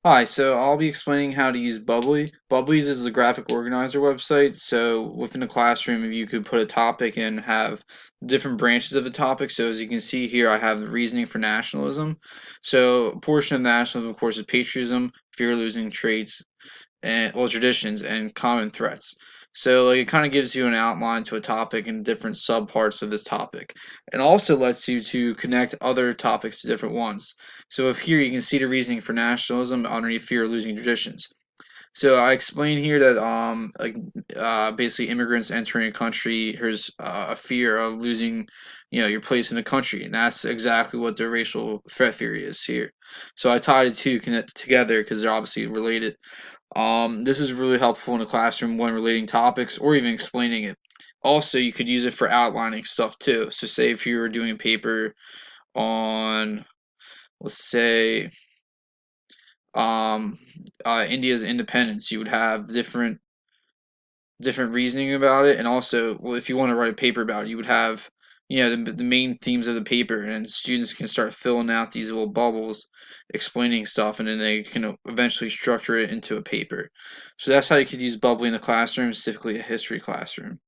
Hi, so I'll be explaining how to use Bubbly. Bubbly's is a graphic organizer website. So within the classroom, you could put a topic and have different branches of the topic. So as you can see here, I have the reasoning for nationalism. So a portion of nationalism, of course, is patriotism, fear of losing traits, and well traditions and common threats. So like it kind of gives you an outline to a topic and different subparts of this topic. And also lets you to connect other topics to different ones. So if here you can see the reasoning for nationalism underneath fear of losing traditions. So I explain here that basically immigrants entering a country, there's a fear of losing, your place in the country, and that's exactly what the racial threat theory is here. So I tied the two connect together because they're obviously related. This is really helpful in the classroom when relating topics or even explaining it. Also, you could use it for outlining stuff too. So, say if you were doing a paper on, let's say, um, India's independence, you would have different reasoning about it, and also, well, if you want to write a paper about it, you would have, the main themes of the paper, and students can start filling out these little bubbles, explaining stuff, and then they can eventually structure it into a paper. So that's how you could use Bubbly in the classroom, specifically a history classroom.